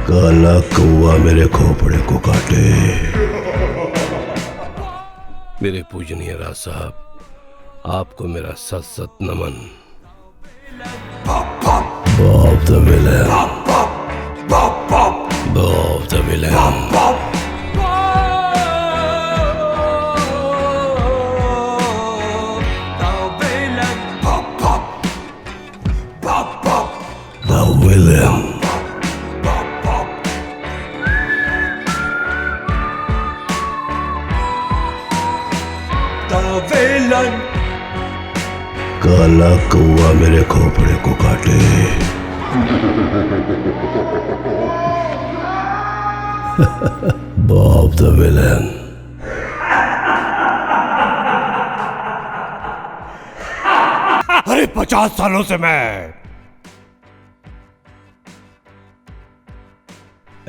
काला कौवा मेरे खोपड़े को काटे। मेरे पूजनीय राज साहब, आपको मेरा सत सत नमन। Bob the villain. Bob the villain. The villain. काला कौवा मेरे खोपड़े को काटे। Bob the villain. अरे 50 सालों से मैं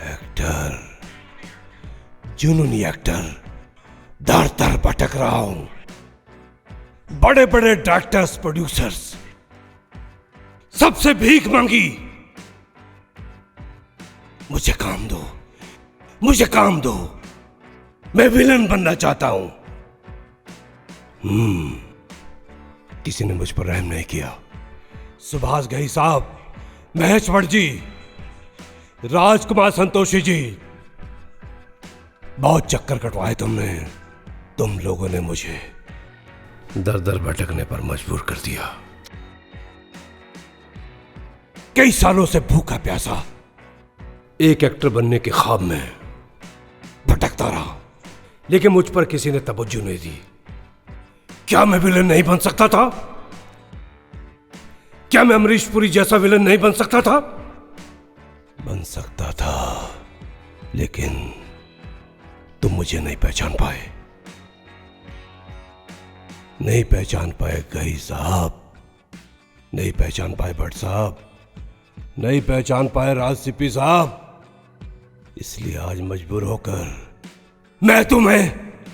एक्टर, जुनूनी एक्टर, दर दर भटक रहा हूं। बड़े बड़े डायरेक्टर्स, प्रोड्यूसर्स सबसे भीख मांगी, मुझे काम दो, मुझे काम दो, मैं विलन बनना चाहता हूं। किसी ने मुझ पर रहम नहीं किया। सुभाष घई साहब, महेश भट्ट जी, राजकुमार संतोषी जी, बहुत चक्कर कटवाए तुमने। तुम लोगों ने मुझे दर दर भटकने पर मजबूर कर दिया। कई सालों से भूखा प्यासा एक एक्टर बनने के ख्वाब में भटकता रहा, लेकिन मुझ पर किसी ने तवज्जो नहीं दी। क्या मैं विलन नहीं बन सकता था? क्या मैं अमरीश पुरी जैसा विलन नहीं बन सकता था? बन सकता था, लेकिन तुम मुझे नहीं पहचान पाए। नहीं पहचान पाए घई साहब, नहीं पहचान पाए भट्ट साहब, नहीं पहचान पाए राज सीपी साहब। इसलिए आज मजबूर होकर मैं तुम्हें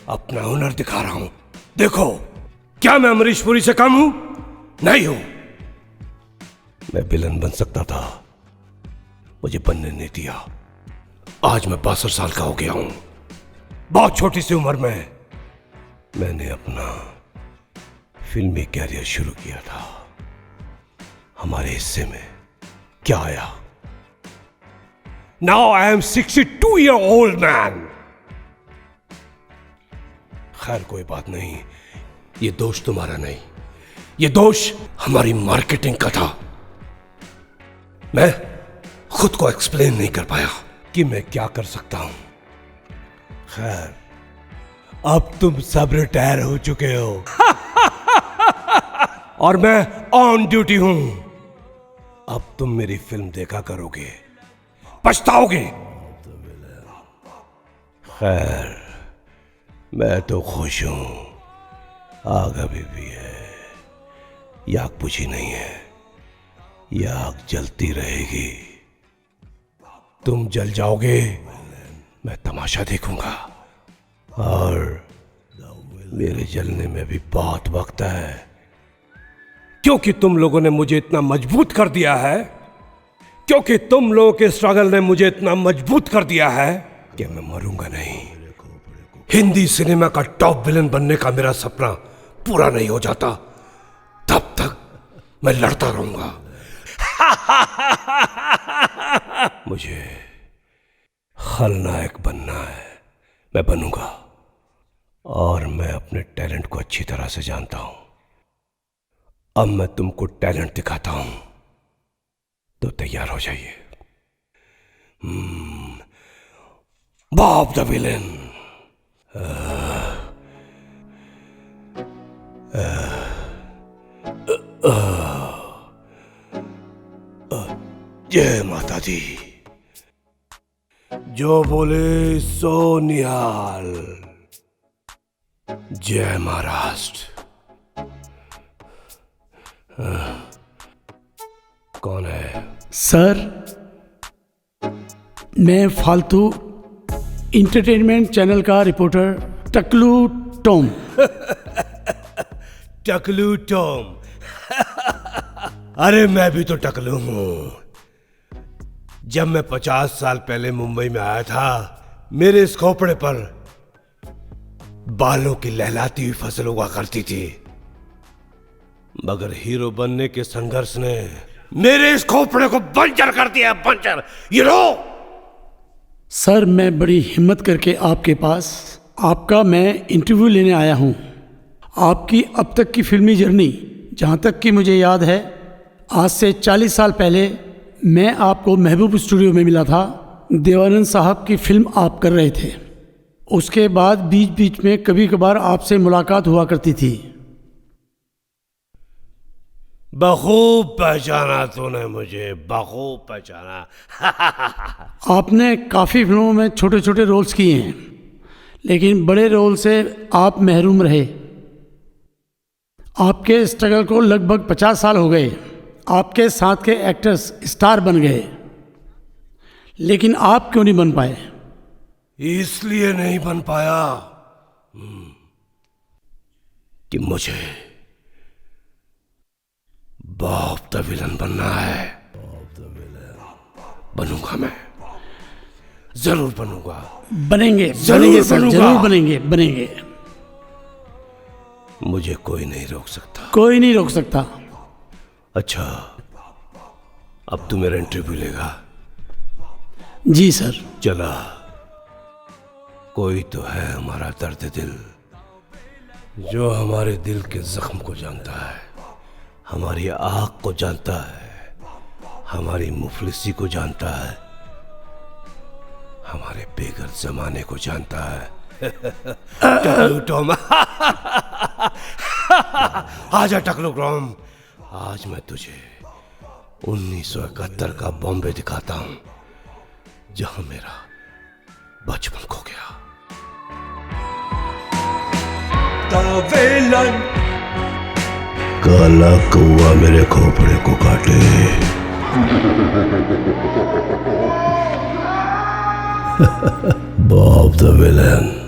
अपना हुनर दिखा रहा हूं। देखो, क्या मैं अमरीश पुरी से कम हूं? नहीं हूं। मैं विलन बन सकता था, मुझे बनने नहीं दिया। आज मैं 62 साल का हो गया हूं। बहुत छोटी सी उम्र में मैंने अपना फिल्मी कैरियर शुरू किया था। हमारे हिस्से में क्या आया? Now I am 62 year old man. खैर, कोई बात नहीं, ये दोष तुम्हारा नहीं, ये दोष हमारी मार्केटिंग का था। मैं खुद को एक्सप्लेन नहीं कर पाया कि मैं क्या कर सकता हूं। खैर, अब तुम सब रिटायर हो चुके हो और मैं ऑन ड्यूटी हूं। अब तुम मेरी फिल्म देखा करोगे, पछताओगे। खैर, मैं तो खुश हूं। आग अभी भी है, याग बुझी नहीं है, याग जलती रहेगी। तुम जल जाओगे, मैं तमाशा देखूंगा, और मेरे जलने में भी बहुत वक्त है, क्योंकि तुम लोगों ने मुझे इतना मजबूत कर दिया है, क्योंकि तुम लोगों के स्ट्रगल ने मुझे इतना मजबूत कर दिया है कि मैं मरूंगा नहीं। हिंदी सिनेमा का टॉप विलन बनने का मेरा सपना पूरा नहीं हो जाता, तब तक मैं लड़ता रहूंगा। मुझे खलनायक बनना है, मैं बनूंगा, और मैं अपने टैलेंट को अच्छी तरह से जानता हूं। अब मैं तुमको टैलेंट दिखाता हूं, तो तैयार हो जाइए। Bob the villain. जय माता दी। जो बोले सो निहाल। जय महाराष्ट्र। कौन है? सर, मैं फालतू इंटरटेनमेंट चैनल का रिपोर्टर टकलू टॉम। टकलू टॉम। अरे मैं भी तो टकलू हूं। जब मैं 50 साल पहले मुंबई में आया था, मेरे इस खोपड़े पर बालों की लहलाती हुई फसल उगा करती थी, मगर हीरो बनने के संघर्ष ने मेरे इस खोपड़े को बंजर कर दिया, बंजर। यू नो सर, मैं बड़ी हिम्मत करके आपके पास आपका मैं इंटरव्यू लेने आया हूँ। आपकी अब तक की फिल्मी जर्नी, जहाँ तक कि मुझे याद है, आज से 40 साल पहले मैं आपको महबूब स्टूडियो में मिला था। देवानंद साहब की फिल्म आप कर रहे थे। उसके बाद बीच बीच में कभी कभार आपसे मुलाकात हुआ करती थी। बखूब पहचाना तूने मुझे, बखूब पहचाना। आपने काफ़ी फिल्मों में छोटे छोटे रोल्स किए हैं, लेकिन बड़े रोल से आप महरूम रहे। आपके स्ट्रगल को लगभग 50 साल हो गए। आपके साथ के एक्टर्स स्टार बन गए, लेकिन आप क्यों नहीं बन पाए? इसलिए नहीं बन पाया कि मुझे बॉब द विलन बनना है। बनूंगा, मैं जरूर बनूंगा। बनेंगे, जरूर बनेंगे सर, बनूंगा। जरूर बनेंगे, बनेंगे। मुझे कोई नहीं रोक सकता। कोई नहीं रोक सकता। अच्छा, अब तू मेरा इंटरव्यू लेगा? जी सर। चला, कोई तो है हमारा दर्द दिल, जो हमारे दिल के जख्म को जानता है, हमारी आग को जानता है, हमारी मुफलिसी को जानता है, हमारे बेघर जमाने को जानता है। टकलू टॉम। आजा टकलू टॉम, आज मैं तुझे 1971 का बॉम्बे दिखाता हूं, जहां मेरा बचपन खो गया। काला कौवा मेरे खोपड़े को काटे। Bob the villain.